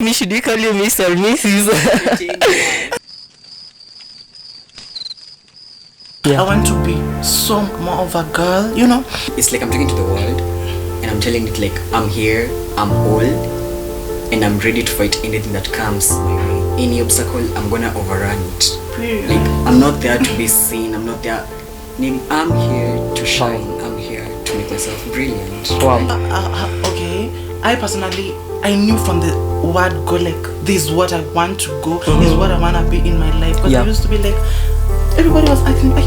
Me should we call you Mr. or Mrs.? I want to be so more of a girl, you know. It's like I'm talking to the world and I'm telling it like I'm here, I'm old, and I'm ready to fight anything that comes my way. Any obstacle, I'm gonna overrun it. Period. Like I'm not there to be seen, I'm not there. I'm here to shine, I'm here to make myself brilliant. Wow. Okay, I personally, I knew from the word go, like, this is what I want to go, this is what I want to be in my life. Because I used to be like, everybody was acting like,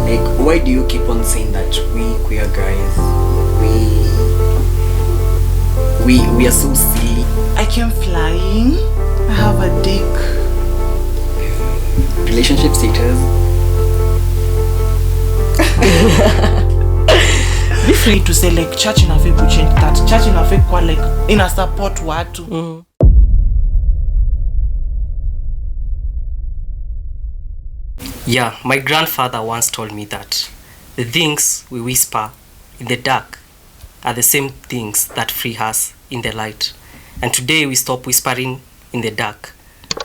like, why do you keep on saying that we queer guys, we are so silly? I came flying, I have a dick. Relationship status. Be free to say like church in a fake will change that. Church in a fake kwa like in a support watu. Yeah, my grandfather once told me that the things we whisper in the dark are the same things that free us in the light. And today we stop whispering in the dark.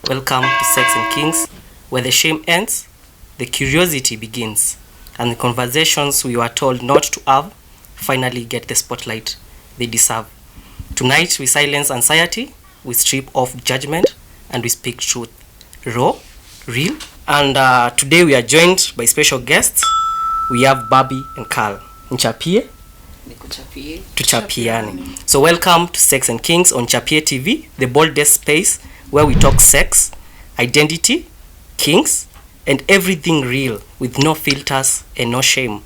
Welcome to Sex and Kinks, where the shame ends, the curiosity begins, and the conversations we were told not to have finally get the spotlight they deserve. Tonight we silence anxiety, we strip off judgment, and we speak truth. Raw, real. And today we are joined by special guests. We have Barbie and Karl. Nchapie? Tuchapiane. So welcome to Sex and Kinks on Chapie TV, the boldest space where we talk sex, identity, kinks, and everything real with no filters and no shame.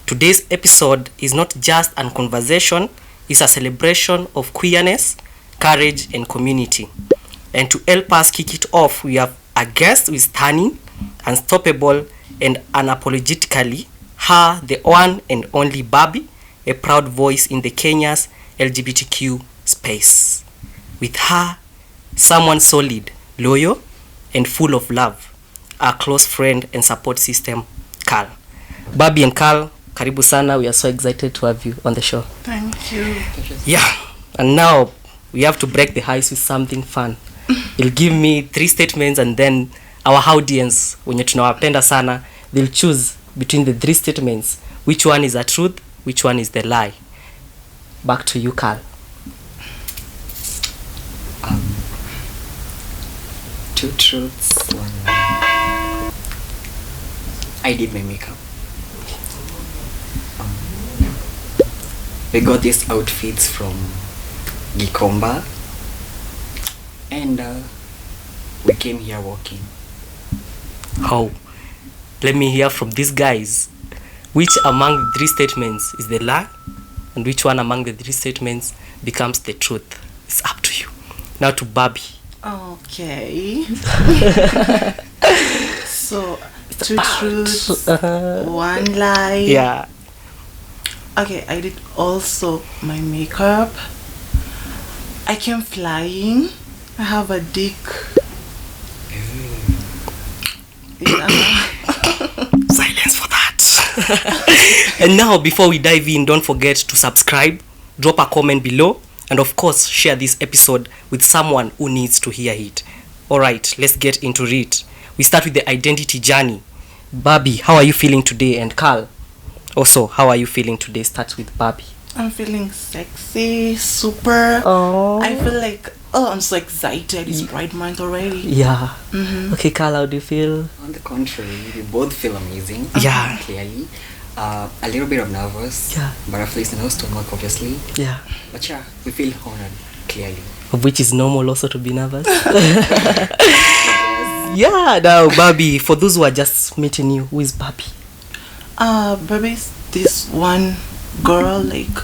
Today's episode is not just a conversation, it's a celebration of queerness, courage, and community. And to help us kick it off, we have a guest who is stunning, unstoppable, and unapologetically her, the one and only Barbie, a proud voice in the Kenya's LGBTQ space. With her, someone solid, loyal, and full of love, our close friend and support system, Karl. Barbie and Karl, karibu sana. We are so excited to have you on the show. Thank you. Yeah, and now we have to break the ice with something fun. You'll give me 3 statements and then our audience, wenye tunawapenda sana, they'll choose between the 3 statements which one is the truth, which one is the lie. Back to you, Karl. 2 truths, 1 lie. I did my makeup. We got these outfits from Gikomba, and we came here walking. How? Let me hear from these guys. Which among the 3 statements is the lie, and which one among the 3 statements becomes the truth? It's up to you. Now to Barbie. Okay. So 2 truths, 1 lie. Yeah. Okay, I did also my makeup. I came flying. I have a dick. Silence for that. And now, before we dive in, don't forget to subscribe, drop a comment below, and of course, share this episode with someone who needs to hear it. Alright, let's get into it. We start with the identity journey. Barbie, how are you feeling today? And Karl, also, how are you feeling today? Start with Barbie. I'm feeling sexy, super. Oh. I feel like, I'm so excited. It's Pride Month already. Yeah. Okay, Karl, how do you feel? On the contrary, we both feel amazing. Yeah. Clearly. A little bit of nervous. Yeah. Butterflies in our stomach, obviously. Yeah. But yeah, we feel honored, clearly. Of which is normal also to be nervous. Yeah, now Barbie, for those who are just meeting you, who is Barbie? Barbie's this one girl, like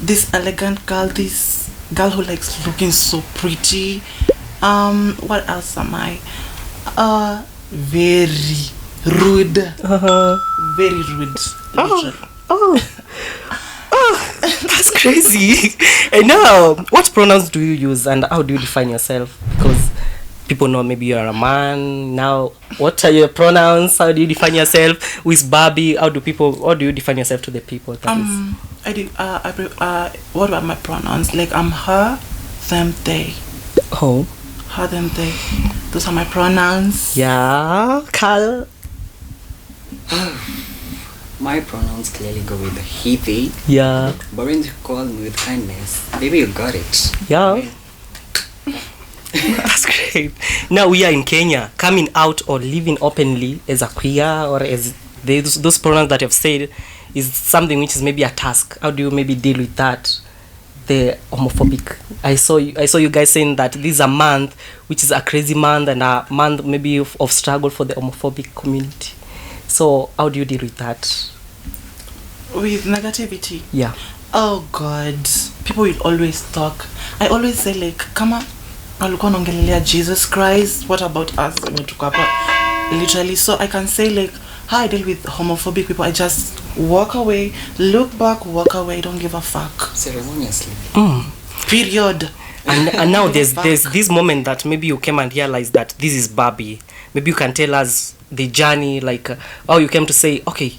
this elegant girl, this girl who likes looking so pretty. What else am I? Very rude. Very rude. Oh, that's crazy. And now, what pronouns do you use and how do you define yourself? Because people know maybe you're a man now. What are your pronouns? How do you define yourself? Who is Barbie? How do you define yourself to the people? What about my pronouns? Like, I'm her, them, they. Oh. Her, them, they. Those are my pronouns. Yeah, Karl. My pronouns clearly go with he, they. Yeah. But when you call me with kindness, maybe you got it. Yeah. That's great. Now we are in Kenya. Coming out or living openly as a queer or as those pronouns that you've said is something which is maybe a task. How do you maybe deal with that? The homophobic. I saw you guys saying that this is a month which is a crazy month and a month maybe of struggle for the homophobic community. So how do you deal with that? With negativity? Yeah. Oh God. People will always talk. I always say like, kama alikuwa naongelelea Jesus Christ, what about us? Literally. So I can say like, how I deal with homophobic people, I just walk away, look back, walk away, don't give a fuck. Ceremoniously. Period. And now there's this moment that maybe you came and realized that this is Barbie. Maybe you can tell us the journey, like how you came to say, okay,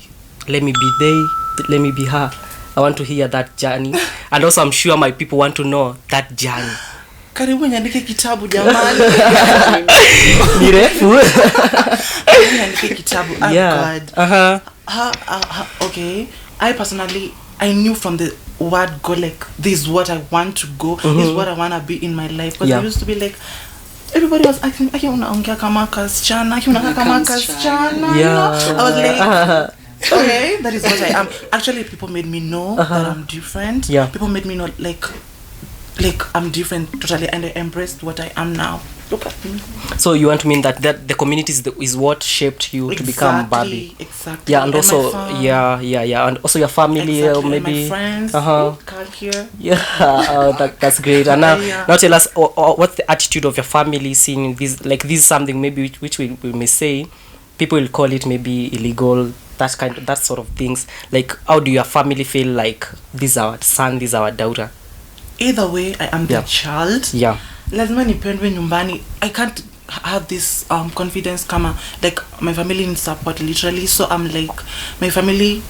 let me be they, let me be her. I want to hear that journey. And also I'm sure my people want to know that journey. Karibu niandike kitabu jamani. Ni refu. Karibu niandike kitabu. Oh Yeah. God. Okay. I personally, I knew from the word go like, this is what I want to go. This is what I want to be in my life. Because I used to be like, everybody was asking, aki unaongea kama kasichana, aki unakaa kama kasichana. Yeah. I was like, okay, that is what I am. Actually, people made me know that I'm different. Yeah. People made me know like I'm different totally, and I embraced what I am now. Look at me. So you want to mean that the community is what shaped you to become Barbie? Exactly. Yeah, and also and also your family, exactly. maybe my friends. Karl here. Yeah, that's great. And now tell us what's the attitude of your family seeing this? Like, this is something maybe which we may say, people will call it maybe illegal. That sort of things. Like, how do your family feel like this is our son, this is our daughter? Either way, I am the child. Yeah. Lazima nipendwe nyumbani. I can't have this confidence kama like my family in support literally. So I'm like, my family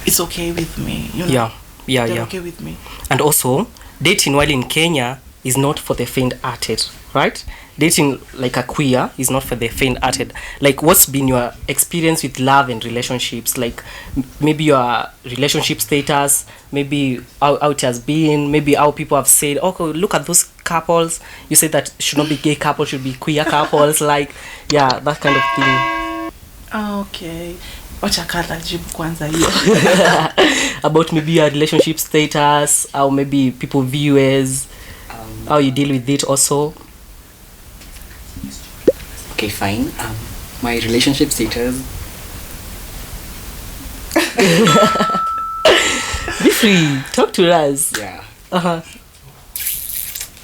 is okay with me. You know? Yeah. They're okay with me. And also, dating while in Kenya is not for the faint-hearted, right? Dating like a queer is not for the faint-hearted. Like, what's been your experience with love and relationships? Like, maybe your relationship status, maybe how it has been, maybe how people have said, okay, look at those couples. You say that should not be gay couples, should be queer couples. Like, yeah, that kind of thing. Okay. Wacha Karla jibu kwanza hiyo. About maybe your relationship status, or maybe people view as, how you deal with it also. Okay, fine. My relationship status. Be free. Talk to us. Yeah. I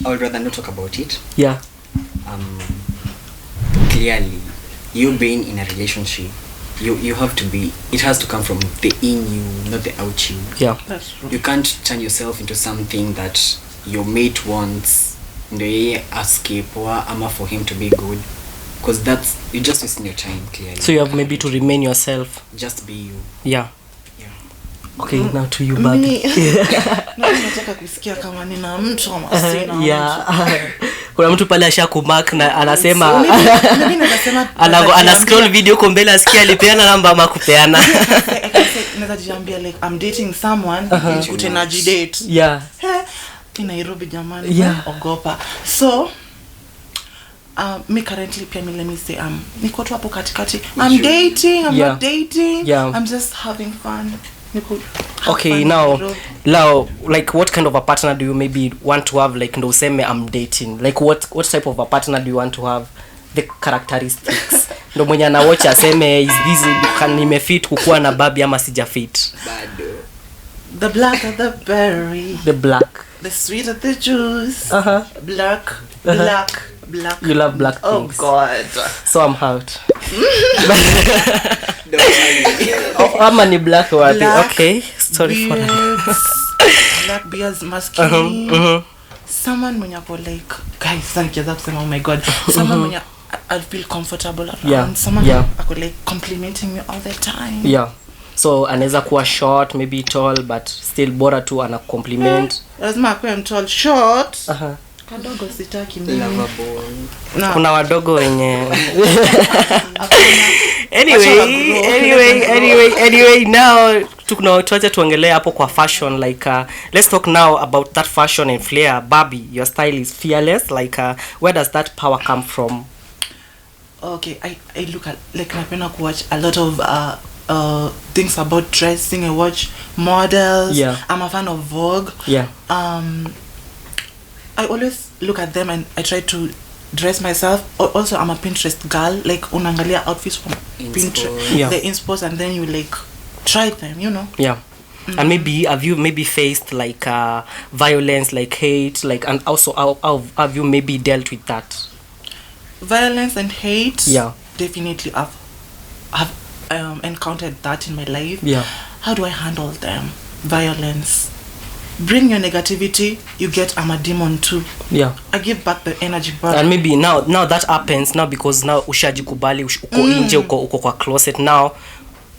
would rather not talk about it. Yeah. Clearly, you being in a relationship, you have to be. It has to come from the in you, not the out you. Yeah. That's true. You can't turn yourself into something that your mate wants. They escape or ama for him to be good. Because that's, you're just wasting your time, clearly. So you have maybe to remain yourself. Just be you. Yeah. Okay, now to you, Barbie. Nataka kusikia kama nina mtu ama sina mtu. Yeah. Kuna mtu pale ashakumark na anasema mimi nasema ana scroll video kwa mbele asikia alipeana namba ama kupeana. Naweza jiambia like I'm dating someone utenaji date. Yeah. In Nairobi jamani, ogopa. So me currently pia let me say niko tu hapo katikati. I'm dating, I'm not dating. Yeah. I'm just having fun. Okay, now like what kind of a partner do you maybe want to have? Like, ndo useme I'm dating. Like what type of a partner do you want to have? The characteristics. Ndo mwenye na watch aseme is this can nimefit kukuwa na Barbie ama sija fit. Bado. The black of the berry. The black. The sweet of the juice. Black. You love black things. Oh God. So I'm out. I'm ni black wapi? Okay. Sorry beards, for that. Black beards, masculine, someone mwenye ako like guys sana kiaza kusema oh my god someone mwenye I'll feel comfortable around someone ako like complimenting me all the time. So anaweza kuwa short, maybe tall, but still bora tu ana compliment. Lazima akuwe tall, short. Kadogo sitaki mimi. Kuna wadogo wenye anyway now tuacha tuongelea hapo kwa fashion, like let's talk now about that fashion and flair. Barbie, your style is fearless, like where does that power come from? Okay, I look at like napenda ku watch a lot of things about dressing. I watch models. I'm a fan of Vogue. I always look at them and I try to dress myself. Also, I'm a Pinterest girl. Like unangalia outfits from Pinterest, the inspo, and then you like try them, you know. And maybe have you maybe faced like violence, like hate, like, and also how have you maybe dealt with that? Violence and hate. Definitely I've encountered that in my life. How do I handle them? Violence. Bring your negativity, you get I'm a demon too. I give back the energy back. And maybe now that happens now because now ushajikubali uko nje uko kwa closet. Now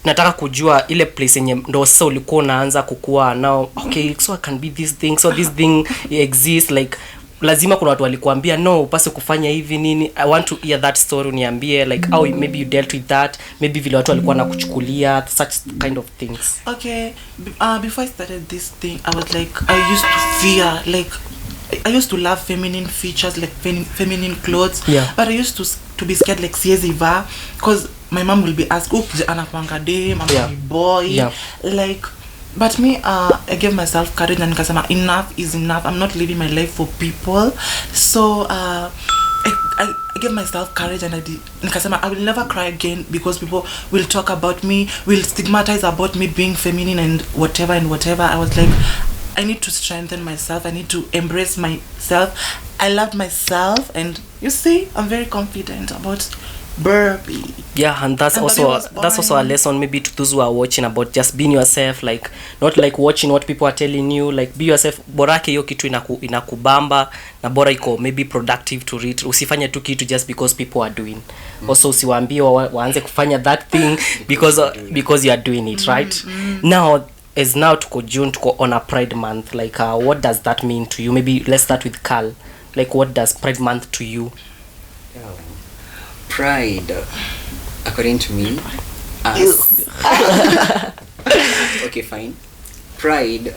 nataka kujua ile place yenye ndo sasa ulikuwa unaanza kukua now, okay, so I can be this thing, so this thing exists, like lazima kuna watu walikuambia no upase kufanya hivi nini. I want to hear that story, uniambie like how maybe you dealt with that, maybe vile watu walikuwa nakuchukulia, such kind of things. Okay, before I started this thing I was like I used to fear, like I used to love feminine features, like feminine clothes, but I used to be scared, like siezi va, because my mom will be asked anakuanga dem, I'm boy, like. But me, I gave myself courage and nikasema enough is enough. I'm not living my life for people. So I gave myself courage and nikasema I will never cry again because people will talk about me, will stigmatize about me being feminine and whatever. I was like, I need to strengthen myself. I need to embrace myself. I loved myself, and you see, I'm very confident about Barbie. And that's also a lesson maybe to those who are watching about just being yourself, like not like watching what people are telling you, like be yourself. Borake hiyo kitu inakubamba na bora iko maybe productive to read. Usifanye tu kitu just because people are doing. Also usiwaambie waanze kufanya that thing because you are doing it, right? Now tuko June, tuko on a Pride month, like what does that mean to you? Maybe let's start with Karl. Like what does Pride month to you? Pride, according to me, okay, fine. Pride,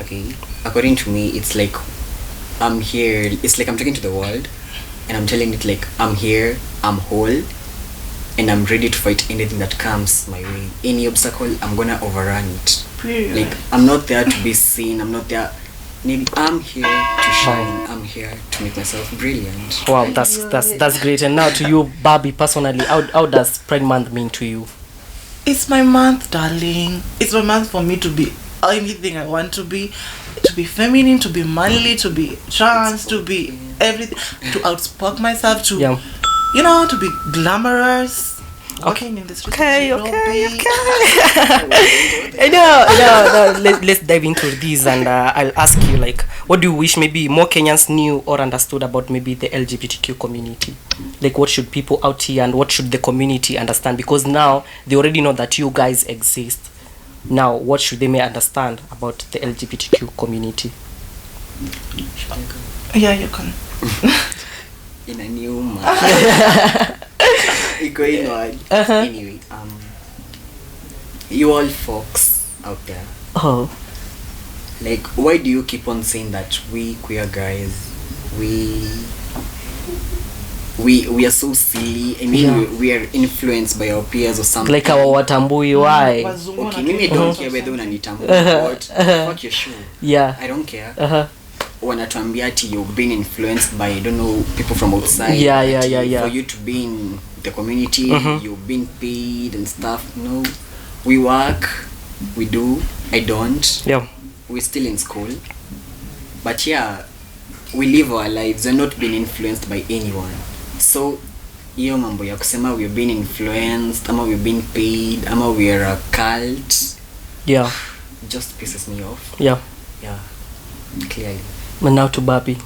okay, according to me, it's like I'm here. It's like I'm talking to the world, and I'm telling it like I'm here, I'm whole, and I'm ready to fight anything that comes my way. Any obstacle, I'm gonna overrun it. Like I'm not there to be seen. I'm not there. Maybe I'm here to shine. I'm here to make myself brilliant. Wow, that's great. And now to you, Barbie, personally, how does Pride Month mean to you? It's my month, darling. It's my month for me to be anything I want to be feminine, to be manly, to be trans, to be everything, to outspoke myself, to you know, to be glamorous. Walking in the street. Okay. No. Let's dive into this, and I'll ask you, like, what do you wish maybe more Kenyans knew or understood about maybe the LGBTQ community? Like, what should people out here and what should the community understand? Because now they already know that you guys exist. Now, what should they may understand about the LGBTQ community? Yeah, you can. In a new going on. Anyway, you all folks out there, like, why do you keep on saying that we queer guys, we are so silly? I mean, we are influenced by our peers or something. Like our watambui, why? Okay, maybe I don't care whether unanitambui, but fuck your show. I don't care. Wanatuambia ati you've been influenced by, I don't know, people from outside. For you to be in the community, you've been paid and stuff. No, we work, we do. I don't. We're still in school, but we live our lives. We're not being influenced by anyone. So hiyo mambo ya kusema we've been influenced, ama we've been paid, ama we're a cult, just pisses me off. Clearly. And now to Barbie.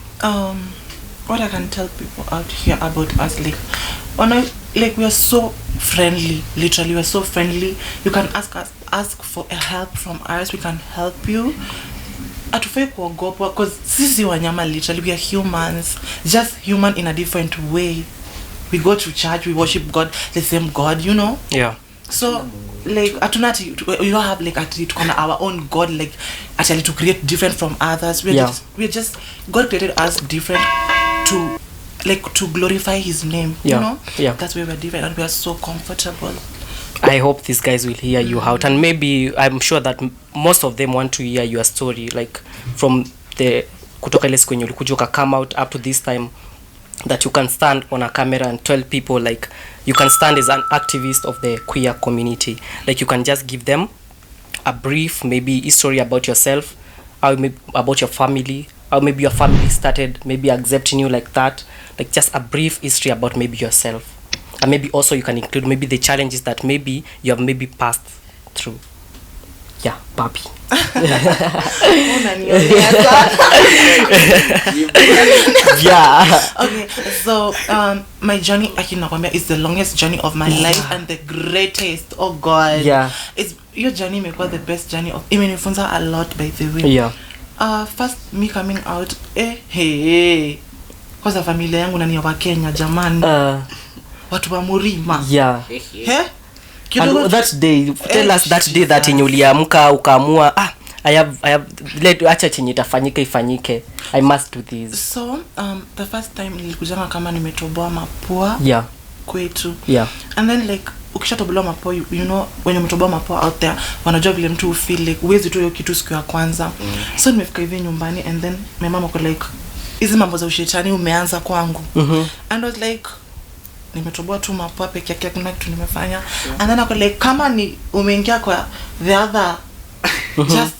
What I can tell people out here about us, like, we are so friendly. Literally, we are so friendly. You can ask for a help from us. We can help you. Atufai kuogopa, because sisi wanyama, literally we are humans, just human in a different way. We go to church, we worship God, the same God, you know. Yeah. So like atunati, we don't have like our own God, like actually to create different from others. We're just God created us different to glorify His name. You know. Yeah. That's why we're different and we are so comfortable. I hope these guys will hear you out, and maybe I'm sure that most of them want to hear your story, like from the kutoka ile siku yenye ulikuja uka come out up to this time, that you can stand on a camera and tell people, like you can stand as an activist of the queer community, like you can just give them a brief maybe history about yourself, or maybe about your family, or maybe your family started maybe accepting you like that, like just a brief history about maybe yourself. And maybe also you can include maybe the challenges that maybe you have maybe passed through. Yeah, Barbie. Yeah. Okay, so my journey, is the longest journey of my life and the greatest. Oh God. Yeah. It's your journey was the best journey of. Imenifunza a lot, by the way. Yeah. First me coming out. Cause familia yangu nani wa Kenya jamani. Watu wa Murima. Yeah. And that day, tell us that day that yenye uliamka ukaamua I have let acha chenye itafanyika ifanyike, I must do this. So the first time nilikujanga kama nimetoboa mapua. Yeah. Kwetu. Yeah. And then like ukishatoboa mapua, you know when umetoboa mapua out there, wanajua vile mtu feel like uwezi tu hiyo kitu siku ya kwanza. So nimefika hivi nyumbani and then my mama ko like hizi mambo za ushetani umeanza kwangu. And I was like nimetoboa tu mapua peke yake, kuna kitu nimefanya. And then I was like kama ni umeingia kwa the other just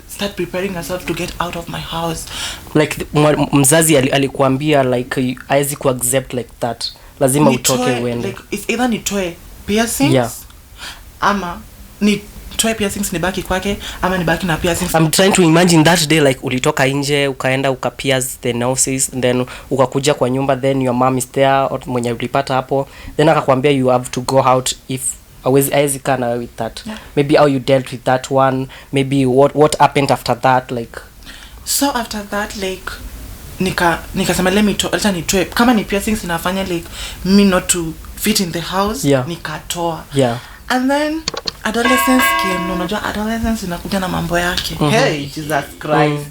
start preparing yourself to get out of my house. Like mzazi alikuambia like haizi ku accept like that, lazima utoke uende. Like it's either nitoe piercings ama nitoe piercings nibaki kwake ama nibaki na piercings. I'm trying to imagine that day, like ulitoka nje ukaenda ukapierce the noses and then ukakuja kwa nyumba, then your mom is there or mwenye ulipata hapo, then akakwambia you have to go out if hawezi kana with that. Maybe how you dealt with that one, maybe what happened after that, like. So after that like nikasema let me nitoe kama ni piercings inafanya like me not to fit in the house. Nikatoa. And then adolescence came. Unajua adolescence inakuja na mambo yake. Hey Jesus Christ.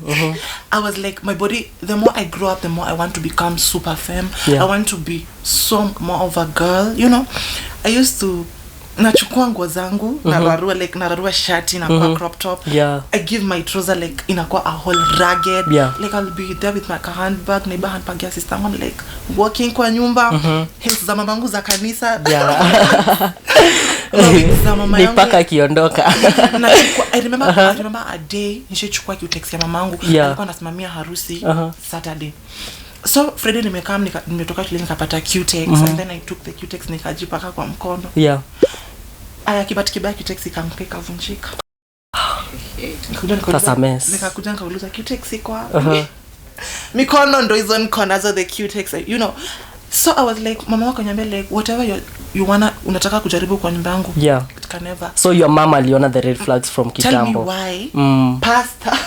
I was like my body, the more I grow up the more I want to become super femme. I want to be so more of a girl, you know. I used to nachukua nguo zangu nararua shati na kwa crop top. I give my trouser like inakuwa a whole ragged. Like I'll be there with my handbag, neighbor handbag ya sister one, like walking kwa nyumba. Heels za mamangu za kanisa. Nipaka kiondoka. I remember a day nishachukua Q-Tex ya mamangu, alikuwa anasimamia harusi Saturday. So Friday nimetoka shule nikapata Q-Tex and then I took the Q-Tex nikajipaka kwa mkono. Kibaki Q-Tex ikamkeka vunjika. Nikakuja nikauliza Q-Tex iko wapi? Mikono ndo hizo mkono za the Q-Tex, you know. So I was like mama wako nyambia like whatever you unataka kujaribu kwa nyumba yangu. It can never. So your mama aliona the red flags from kitambo. Tell me why. Pastor.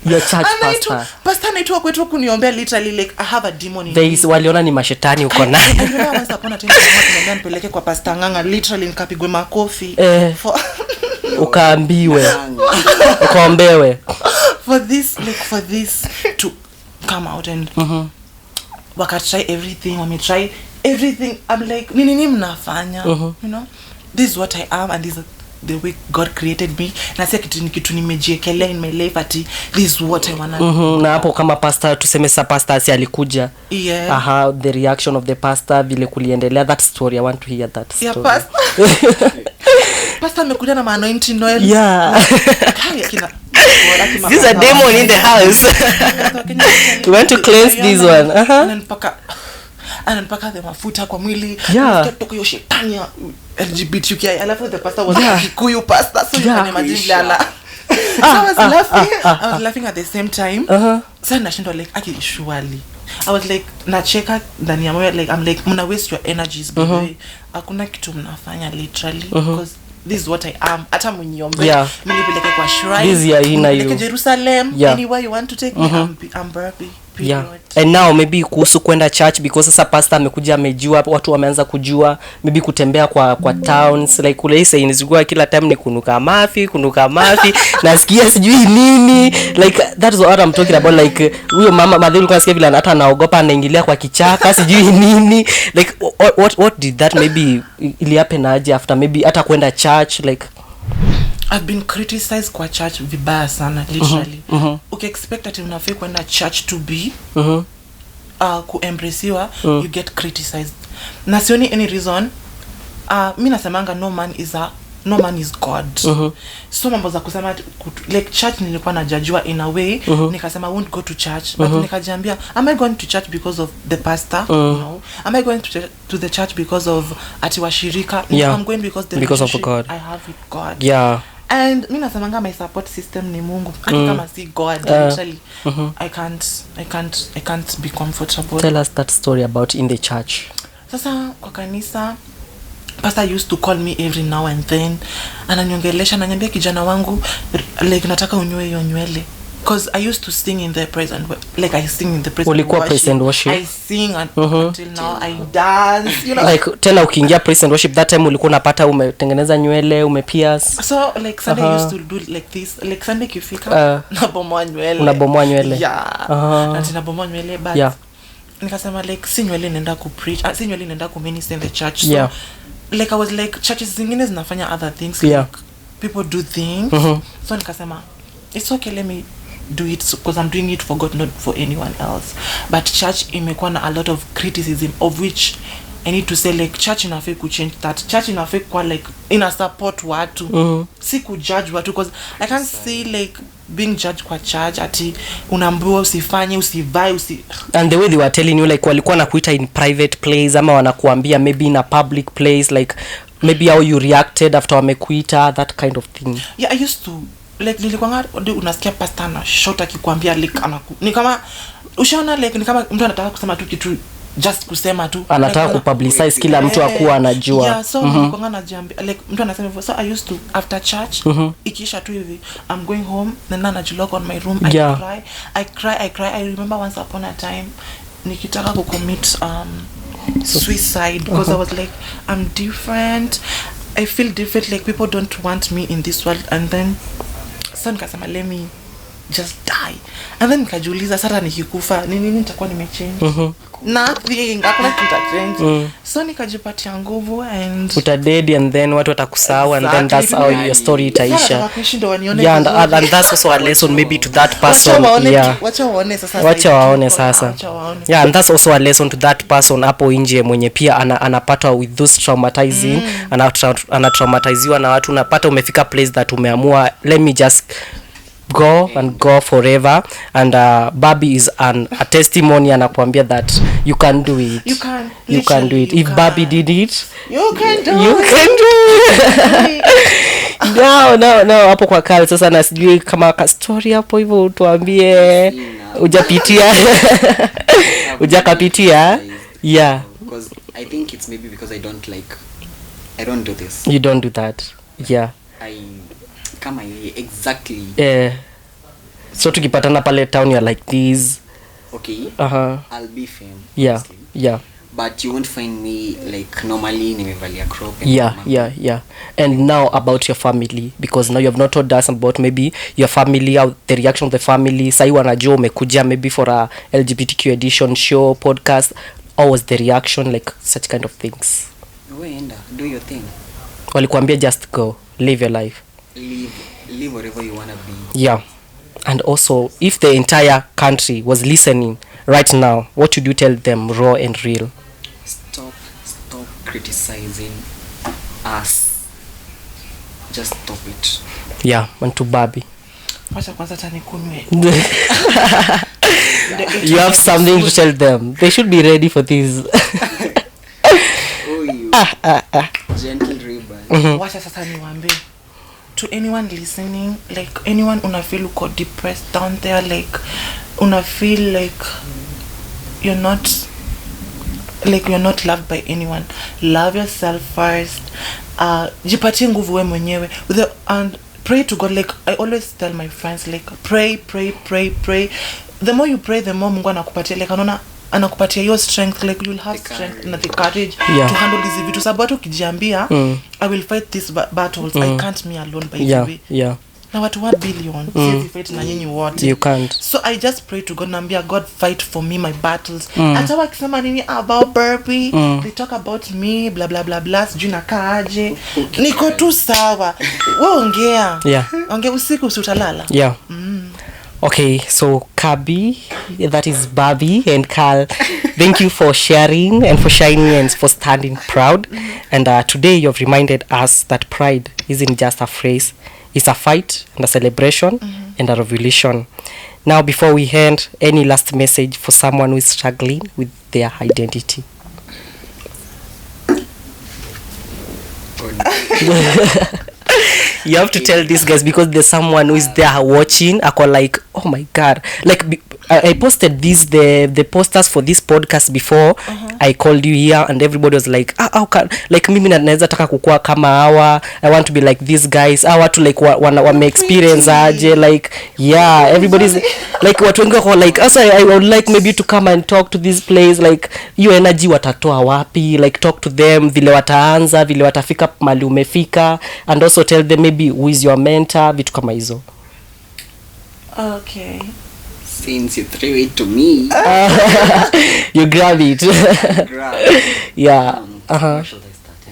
Your church pastor. Pastor anaitwa kwetu kuniombea literally like I have a demon in me. Waliona ni mashetani uko naye. Once upon a time mama nipeleke kwa pastor Nganga, literally nikapigwe makofi. Ukaambiwe. Ukaombewe. For this to come out and wakatry everything, try everything. I'm like nini mnafanya? You know, this is what I am and this is the way God created me. Na sasa kitu nimejiekelea in my life ati this is what I wanna do. Na hapo kama pastor tuseme sa pastor si alikuja. The reaction of the pastor vile kuliendelea, that story I want to hear that story. Pastor. Pastor amekuja na anointing oil. There's a demon in the house. We want to cleanse this one. Ananipaka the mafuta kwa mwili. Kutoka hiyo shetani ya LGBTQ. Alafu the pastor was a Kikuyu pastor, so you can imagine lala. I was laughing at the same time. So nashindwa like surely. I was like nacheka ndani ya moyo like I'm like mna waste your energies baby. Hakuna kitu mnafanya literally because this is what I am. Hata mniombe nilipeleke kwa shrine. Jerusalem anywhere you want to take me. I'm Barbie. Yeah. And now maybe kuhusu kwenda church because sasa pastor amekuja amejua watu wameanza kujua maybe kutembea kwa towns like kule inizugua kila time ni kunuka mafi nasikia sijui nini like that is what I'm talking about like huyo mama madhulu kwa sikia vile hata anaogopa anaingilia kwa kichaka sijui nini like what did that maybe ili happen aje after maybe hata kwenda church like I've been criticized kwa church vibaya sana literally. Expect that unafai kwenda church to be kuembracewa you get criticized. Na sioni any reason. Mimi nasemanga no man is God. So mambo za kusema like church nilikuwa najajua in a way nikasema I won't go to church but nikajiambia am I going to church because of the pastor? No. Am I going to the church because of atiwashirika? No, I'm going because of God. I have with God. Yeah. And mimi nasemanga my support system ni Mungu. Kama si God literally I can't be comfortable. Tell us that story about in the church. Sasa kwa kanisa pastor used to call me every now and then ananiongelesha ananiambia kijana wangu like nataka unyoe hiyo nywele because I used to sing in the praise and like I sing in the praise ulikuwa praise and worship I sing until now I dance you know like tena ukiingia praise and worship that time ulikuwa unapata umetengeneza nywele umepierce so like Sunday used to do like this like Sunday kifika nabomoa nywele unabomoa nywele na nabomoa nywele but nikasema like si nywele nenda ku preach si nywele nenda ku minister in the church so like I was like churches zingine zinafanya other things like people do things so nikasema it's okay let me do it because I'm doing it for God not for anyone else but church imekuwa na a lot of criticism of which I need to say like church inafaa ku change that church inafaa kwa like ina support watu si ku judge watu because I can't see like being judged kwa church ati unaambiwa usifanye usivae and the way they were telling you like walikuwa nakuita in private place ama wanakuambia maybe in a public place like maybe how you reacted after wamekuita that kind of thing. Yeah, I used to like nilikuwa unasikia pastor na short akikwambia like ni kama ushaona like ni kama mtu anataka kusema tu kitu just kusema tu anataka like, kupublicize kila mtu akuwa anajua yeah so nilikuwa najiambia like mtu anasema hivyo so I used to after church ikisha tu hivi I'm going home then najilock on my room I cry I remember once upon a time nikitaka ku commit suicide because I was like I'm different I feel different like people don't want me in this world and then so nikasema let me just die and then nikajiuliza sasa nikikufa nini nitakuwa nimechange nothing hakuna kitu change so nikajipatia nguvu and utadedi and then watu watakusahau and then that's how your story itaisha and that's also a lesson maybe to that person wacha waone sasa yeah and that's also a lesson to that person hapo nje mwenye pia anapata with those traumatizing anatraumatiziwa na watu unapata umefika place that umeamua let me just go and go forever and Barbie is a testimony anakuambia that you can do it you can do it if Barbie did it you can do it no hapo kwa Karl sasa na sijui kama ka story hapo hivyo tuambie hujakapitia yeah because I think it's maybe because I don't do this you don't do that yeah kama exactly so tukipatana pale town you're like this okay I'll be fame yeah but you won't find me like normally nimevalia crop yeah and now about your family because now you have not told us about maybe your family how the reaction of the family sai wanajua umekuja maybe for a LGBTQ edition show podcast how was the reaction like such kind of things enda do your thing walikuambia just go live your life live whatever you want to be yeah and also if the entire country was listening right now what would you tell them raw and real stop criticizing us just stop it yeah and to Barbie wacha kwanza tani kunwe you have something to tell them they should be ready for this gentle ribbon wacha sasa niwaambie to anyone listening, like anyone una feel uko depressed down there, like una feel like you're not loved by anyone, love yourself first. Jipatie nguvu wewe mwenyewe and pray to God. Like I always tell my friends, like pray. The more you pray, the more Mungu anakupatia, like anakupatia your strength, like you'll have strength and the courage to handle these vitu. Sababu ukijiambia I will fight these battles, I can't me alone by the way. Na watu 1 billion siwezi fight na nyinyi wote, you can't. So I just pray to God, naambia God fight for me my battles. Hata wakisema nini about Barbie, they talk about me blah blah blah blah, sijui nakaaje, niko tu sawa. Wewe ongea ongea usiku usitalala. Okay, so Kabi, that is Barbie, and Karl, thank you for sharing and for shining and for standing proud. And today you've reminded us that pride isn't just a phrase, it's a fight and a celebration and a revolution. Now, before we end, any last message for someone who is struggling with their identity? You have to tell these guys, because there's someone who is there watching. I call like, oh my god, like I posted the posters for this podcast before I called you here, and everybody was like, how can, like mimi naweza taka kukua kama hawa, I want to be like these guys, I want to like wame experience aje, like everybody's like watu wengi wako like asa I would like maybe to come and talk to this place, like you energy watatoa wapi, like talk to them vile wataanza, vile watafika mali umefika, and also tell them maybe who is your mentor, vitu kama hizo. Okay, since you threw it to me, you grab it. Where should I start?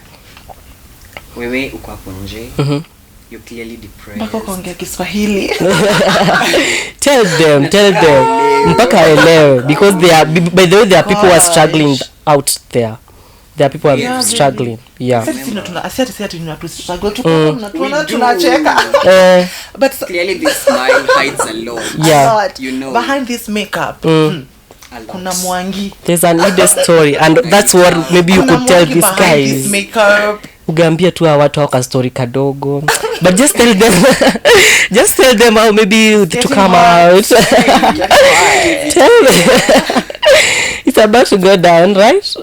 Wewe uko hapo nje, you're clearly depressed. Bako kuongea Kiswahili. Tell them mpaka elewe, because by the way there are people who are struggling out there. There are people who are struggling. But clearly this smile hides a lot. You know, behind this makeup kuna mwangi, there's an hidden story, and that's what maybe you could tell these guys. Ugambia tu watu waka story kadogo, but just tell them how maybe to come out. Tell them it's about to go down, right?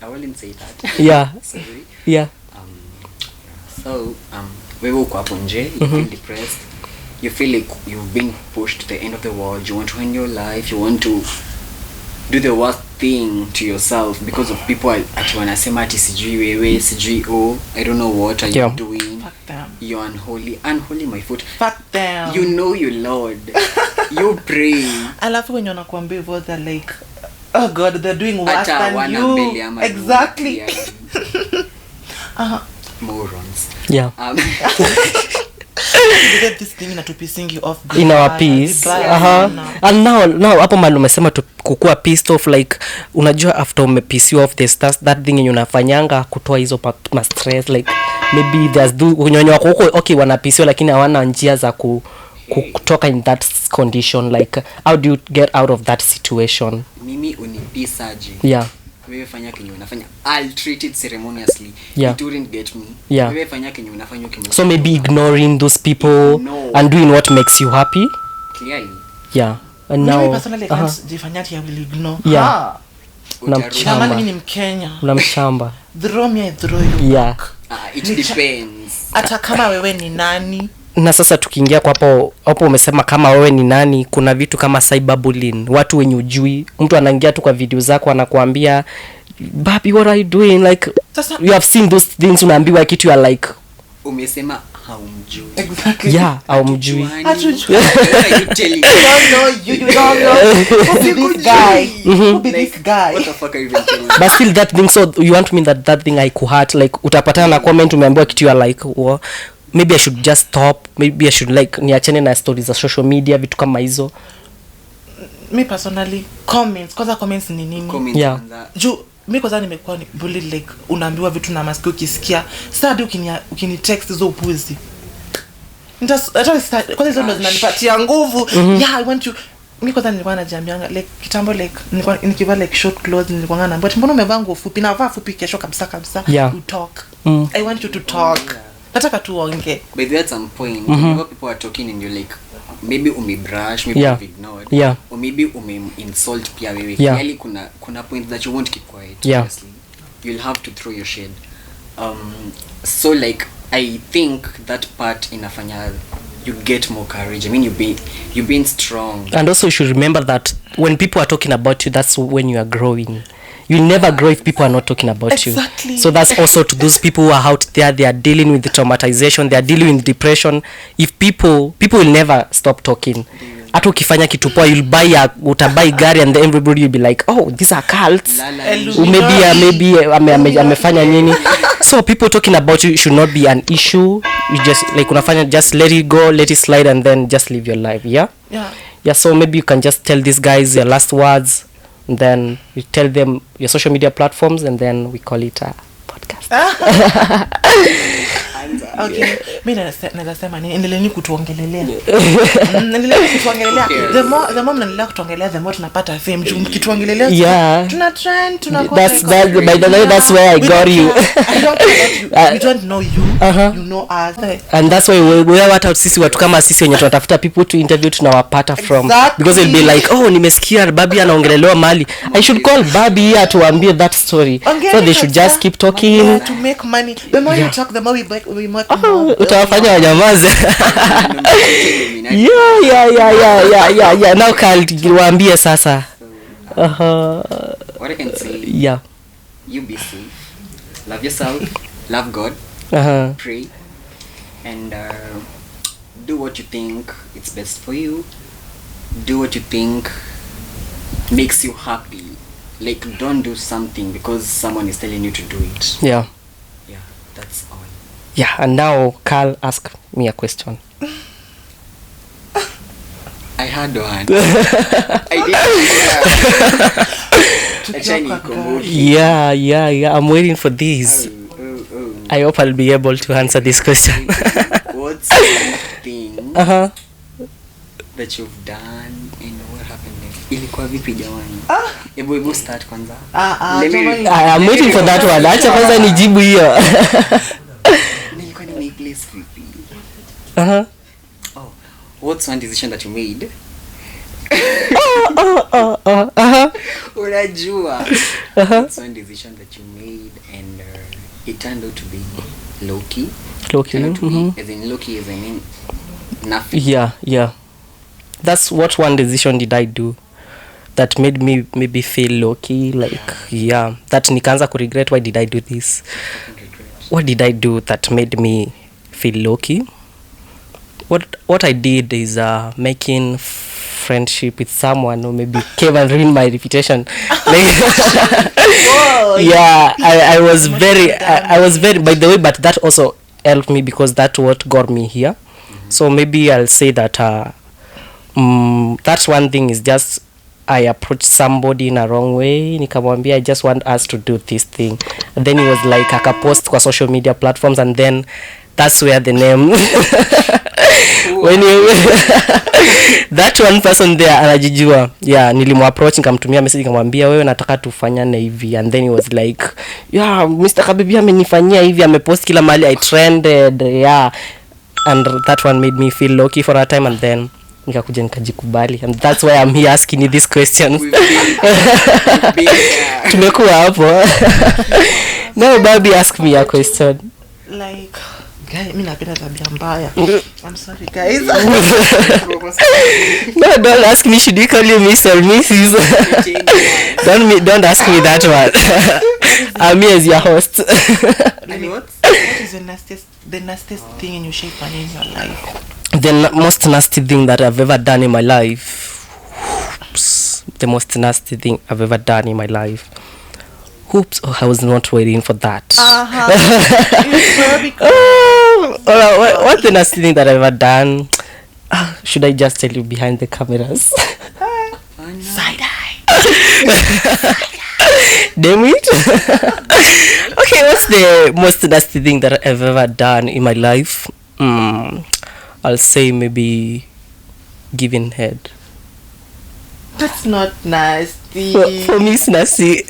I wouldn't say that. Sorry. So wewe uko hapo nje, you feel depressed, you feel like you've been pushed to the end of the world, you want to end your life, you want to do the worst thing to yourself because of people ati wanasema ati sijui wewe, sijui I don't know what are you doing. Fuck them. You're unholy my foot. Fuck them. You know you Lord. You pray. Alafu wenye wanakuambia hivyo, they're like, oh God, they're doing worse than you. Exactly. Morons. This thing inatupising you off in our peace. And now hapo mali umesema kukua pissed off, like unajua after umepiss you off the stars, that thing yenye unafanyanga kutoa hizo ma stress, like maybe there's unyonyo wako okay wanapisio lakini hawana njia za kutoka in that condition, like how do you get out of that situation? Mimi unipisaje? Wewe fanya kenye unafanya, I'll treat it ceremoniously. It wouldn't get me. Wewe fanya kenye unafanya ukimwona. So maybe ignoring those people and doing what makes you happy. Clearly. And now personally can't define I will ignore. Unamchamba. Mimi ni Mkenya. Unamchamba. Throw me, I throw you. It depends. Hata kama wewe ni nani. Na sasa tukiingia kwa hapo umesema kama wewe ni nani, kuna vitu kama cyberbullying, watu wenye ujui, mtu anaingia tu kwa video zako anakuambia Barbie what are you doing, like sasa, you have seen those things, unaambiwa kitu ya like umesema haumjui. Exactly. Haumjui. You don't know. Who be this guy? What the fuck are you even telling me? But still that thing, so you want me that thing haikuhurt, like utapatana na comment umeambiwa kitu ya like maybe I should just stop, maybe I should like niachane na stories za social media, vitu kama hizo. Me personally comments ni nini? Juu mimi kwanza nimekuwa ni bullied, like unaambiwa vitu na masikio ukisikia. Sasa hadi ukini text hizo upuzi. Kwanza hizo ndo zinanipatia nguvu. I want you. Mimi kwanza nilikuwa najiambianga like kitambo, like nilikuwa nikivaa like short clothes, nilikuwa ngana but mbona umevaa nguo fupi? Na vaa fupi kesho kabisa. You talk. I want you to talk. nataka tuongee. But at some point, whenever people are talking and you're like, maybe brush, maybe you've ignored, or maybe insult pia wewe. Clearly kuna point that you won't keep quiet. Obviously, you'll have to throw your shade. So like I think that part inafanya you get more courage. I mean, you've been strong. And also you should remember that when people are talking about you, that's when you are growing. You'll never grow if people are not talking about you. So that's also to those people who are out there, they are dealing with the traumatization, they are dealing with depression. If people will never stop talking. Hata ukifanya kitu poa, utabuy gari and then everybody will be like, oh, these are cults. Maybe amefanya nini. So people talking about you should not be an issue. You just like unafanya, just let it go, let it slide, and then just live your life. Yeah. So maybe you can just tell these guys your last words, and then you tell them your social media platforms, and then we call it a podcast. Okay, mimi nasema nini, endeleeni kutuongelelea. Endeleeni kutuongelelea. The more mnaendelea kutuongelea, the more tunapata fame. Mkituongelelea tuna trend, tunakuwa. By the way, that's where I got you. We don't know you. You know us. And that's why we have out sisi watu kama sisi wenye tunatafuta people to interview tunawapata from, because they'll be like, oh, nimesikia Barbie anaongelelewa mali, I should call Barbie here to ambie that story. So they should just keep talking to make money. The more you talk, the more we make utawafanya wanyamaze. Yeah. Now Karl, waambie sasa. What I can say, you be safe, love yourself, love God, pray, and do what you think it's best for you. Do what you think makes you happy. Like, don't do something because someone is telling you to do it. Yeah, that's all. Yeah, and now Karl, ask me a question. I had one. Yeah. I'm waiting for this. I hope I'll be able to answer this question. What's the thing that you've done and what happened next? Ilikuwa vipi jamani? Hebu start kwanza. I'm waiting for that one. Acha kwanza nijibu hiyo. Nilikuwa ni place vipi? What's one decision that you made? Unajua. What's one decision that you made and it turned out to be low-key? As in low-key, as in nothing. Yeah. That's what one decision did I do that made me maybe feel low-key, like, that nikaanza ku regret, why did I do this? What did I do that made me feel low-key? What I did is making friendship with someone who maybe came and ruined my reputation. I was very, by the way, but that also helped me because that's what got me here. So maybe I'll say that that's one thing, is just I approached somebody in a wrong way. Nikamwambia, I just want us to do this thing. And then it was like akapost kwa social media platforms, and then that's where the name when you that one person there anajijua. Nilimapproach, nikamtumia message, nikamwambia wewe nataka tufanyane hivi, and then he was like, Mr. Kabibi amenifanyia hivi, amepost kila mahali, I trended. And that one made me feel lucky for a time, and then nikakuja nikajikubali, and that's why I'm here asking you these questions. Tumekuwa hapo. Now Barbie, ask me a question. Like, guy, mimi napenda tabia mbaya. I'm sorry guys. No, don't ask me, should you call you Miss or Mrs? Don't ask me that one. I'm here as your host. What is the nastiest thing in your shape and in your life? The most nasty thing that I've ever done in my life. The most nasty thing I've ever done in my life. Oops, I was not waiting for that. What's the nasty thing that I've ever done? Should I just tell you behind the cameras? Side eye. Damn it. Okay, what's the most nasty thing that I've ever done in my life? I'll say maybe giving head. That's not nasty. For me, it's nasty.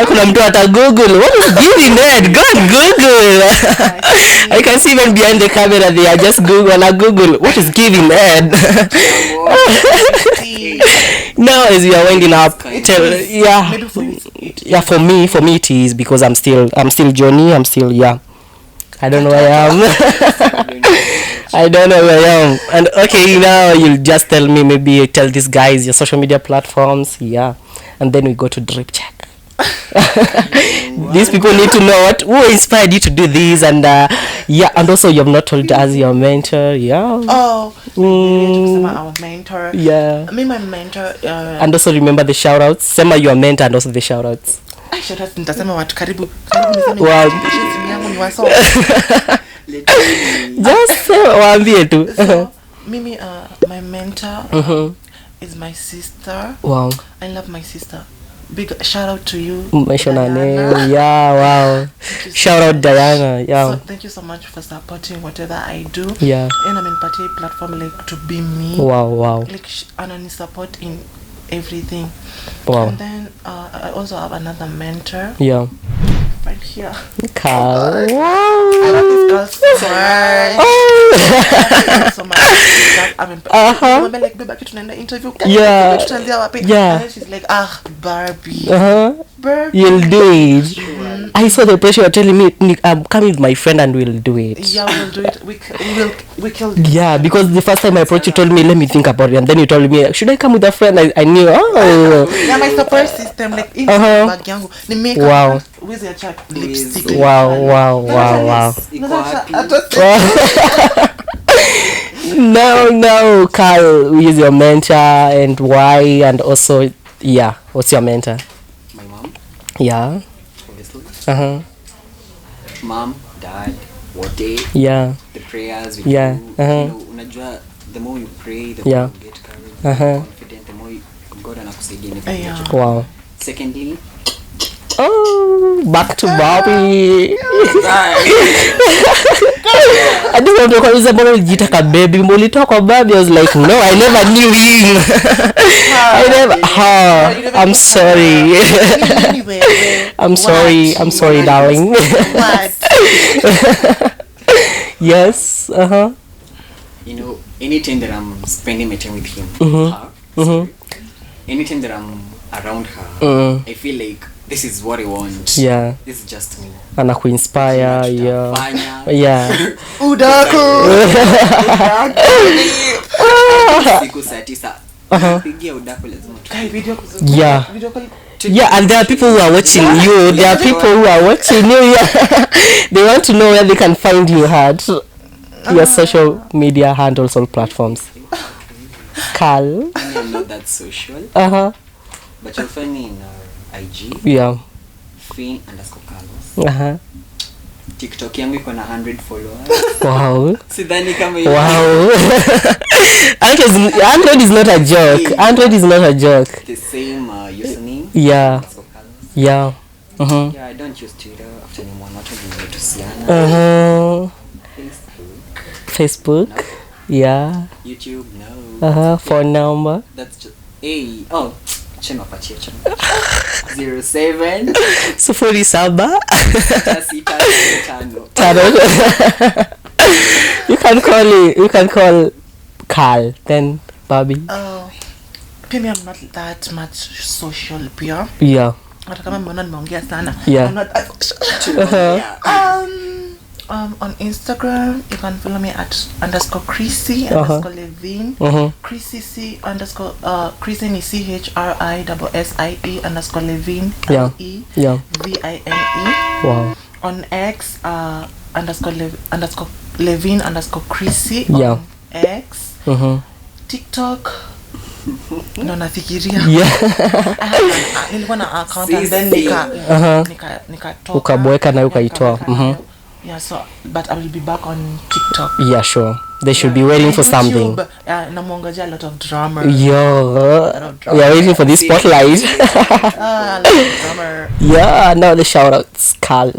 kuna mtu ata Google what is giving head. Go and Google. I can see even behind the camera they are just Google what is giving head. Now as we are winding up, maybe for you for me it is because I'm still Johnny. I'm still I don't know where I am. I don't know where I am. And okay, now you'll just tell me, maybe tell these guys your social media platforms, and then we go to drip check. These people need to know who inspired you to do this, and and also you have not told us your mentor. Our mentor. Me, my mentor. And also remember the shout outs. Sema your mentor and also the shout outs. Nitasema watu karibu wow. Just waambie tu. Mimi my mentor is my sister. Wow. I love my sister. Big shout out to you. Mention her name. Wow. Shout out Diana. So thank you so much for supporting whatever I do. And I'm in party platform like to be me. Wow. Like and support in everything. Wow. And then I also have another mentor. Right here. Karl. Wow. I love this girl so much. Remember like baby tunaenda interview. Tutaanzia wapi? And then she's like, Barbie. Barbie. You'll do it. I saw the pressure you're telling me I'm coming with my friend and we'll do it. We'll do it. We killed it. Because the first time I approached you told me let me think about it, and then you told me should I come with a friend? I knew. My support system like in bag yangu ni make up with your chat lipstick. Wow. No, Karl, who is your mentor and why, and also what's your mentor? My mom. Obviously. Mom, dad, what day? The prayers we do. Unajua the more you pray, the more you get courage, confident, the more God anakusaidia. Wow. Secondly, back to Barbie. I didn't want to call you mbona ulijitaka baby. Mbona talk Barbie? I was like, no, I never knew him. I'm sorry. I'm sorry, darling. What? Yes. Anytime that I'm spending my time with him, anytime that I'm around her, I feel like this is what I want. This is just me. Anakuinspire. Udaku. Siku saa 9. Pigia udaku lazima tukai video. And there are people who are watching you. There are people who are watching you. They want to know where they can find you at. Your social media handles on platforms. Karl. I'm not that social. But you'll find me in IG. Fin_Carlos. TikTok yangu iko na 100 followers. Wow. Sidhani kama wow. Android is not a joke. Android is not a joke. The same username. Yeah, I don't use Twitter after anyone not to Siana. Facebook. No. YouTube, no. Phone number. That's just channel 07 07 You can call Karl, then Barbie. Maybe I'm not that much social pure. Hata kama mbona nimeongea sana. I'm not on Instagram you can follow me at _Chrissy_Levine. Chrissy Chrissy ni CHRISSIE_Levine LEVINE. Wow. On X _Levine_Chrissy on X. TikTok no nafikiria. Nilikuwa na account and then nikatoka ukaboeka na ukaitoa. So but I will be back on TikTok. Sure. They should be waiting for something. Namuongojea a lot of drama. We are waiting for this spotlight. A lot of drama. Now the shout outs. Karl.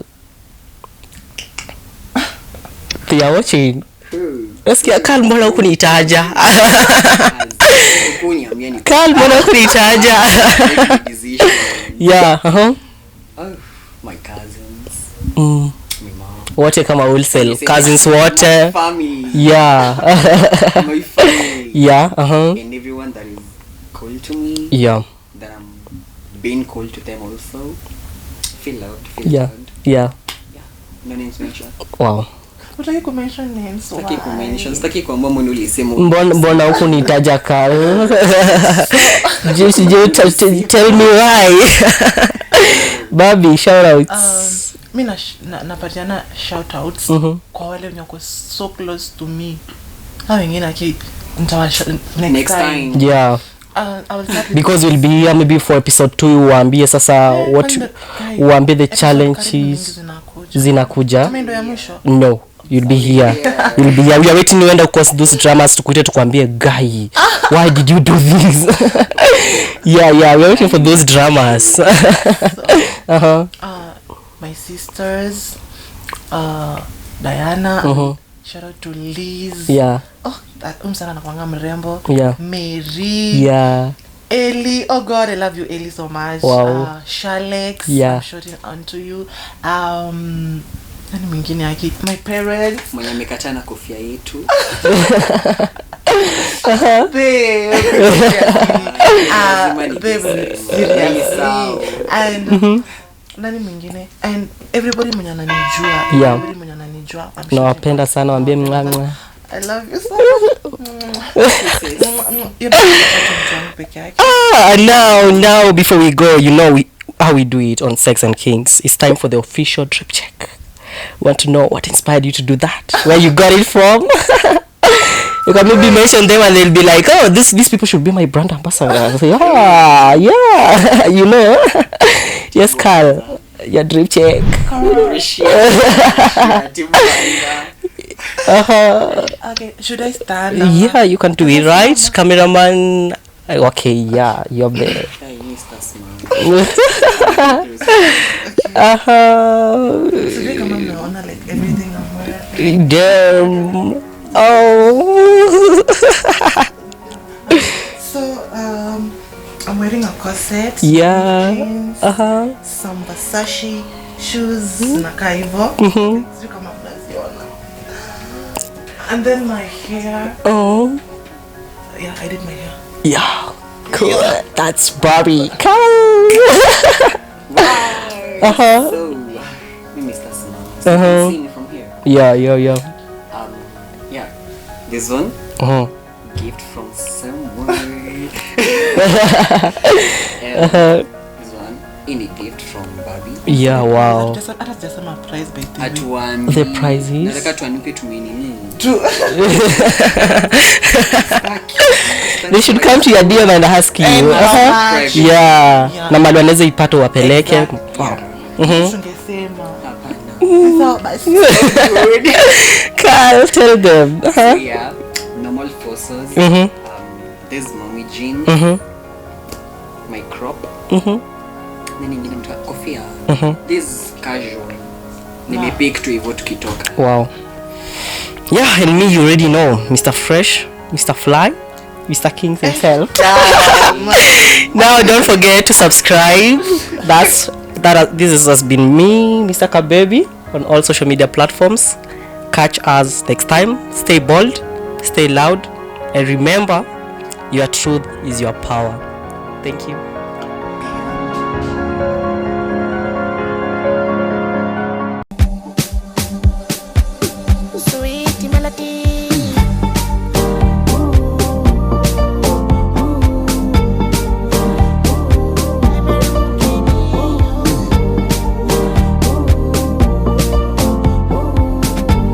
They are watching. Nasikia Karl mbona hukunitaja? Karl mbona hukunitaja? Oh, my cousins. My mom. Wote kama wholesale cousins wote. My family. Yeah. My family. Yeah. And everyone that is cool to me. Yeah. That I'm being cool to them also. Feel loud. Yeah. Yeah. No names mentioned. Wow. Utaki kumention names. Sitaki kuambia mbona ulisema. Mbona huko nitaja Karl? Just tell me why. Barbie, shout outs. Mimi napatiana shout outs kwa wale wenye wako so close to me. Hao wengine nitawasha next time. Yeah. I will start because we'll be here maybe for episode 2 uambie sasa what uambie the challenges zinakuja. Kama ndio ya mwisho. No, you'll be here. You'll be here. We are waiting you end of course those dramas tukuite tukwambie guy. Why did you do this? Yeah, we are waiting for those dramas. My sisters, Diana, shout out to Liz. Yeah. Oh, that sana nakwanga mrembo. Yeah. Mary. Yeah. Ellie, oh God, I love you, Ellie, so much. Wow. Shalex, yeah. I'm shouting onto you. Nani mwingine yaki? My parents. Mwenye amekataa na kofia yetu. Babe, seriously. And nani mwingine? And everybody mwenye ananijua. Yeah. Everybody mwenye ananijua. Nawapenda sana, waambie mng'ang'a. I love you so much. Now, before we go, you know how we do it on Sex and Kinks. It's time for the official drip check. We want to know what inspired you to do that, where you got it from. You can maybe mention them and they'll be like, oh, these people should be my brand ambassador. Say, yeah, you know. Yes, Karl, your drip check. Okay, should I stand? Yeah, you can do it, right? Cameraman. Okay, yeah, you're there. Like everything I'm wearing. Damn. Oh. So, I'm wearing a corset. Yeah. Jeans, some Versace shoes. Nakaivo. And then my hair. Oh. Yeah, I did my hair. Yeah. Cool. Yeah. That's Barbie. Come. So, Mr. Simon. See me from here. Yeah. Yeah. This one. Gift from someone. And this one. Any gift from Barbie. Yeah. Wow. Just a prize by the prize is. Nataka tuanuke tumenini. They should come to your DM and ask you. Yeah. Na mali wanaweza ipata wapeleke. Wow. Karl, tell them. Yeah. Normal forces. This mommy jean. My crop. Then ingine mtu kofia. This casual. Nimepick tu hivyo tukitoka. Wow. Yeah, and me you already know, Mr. Fresh, Mr. Fly, Mr. Kinks himself. Now don't forget to subscribe. This has been me, Mr. Karl Barbie, on all social media platforms. Catch us next time. Stay bold, stay loud, and remember, your truth is your power. Thank you.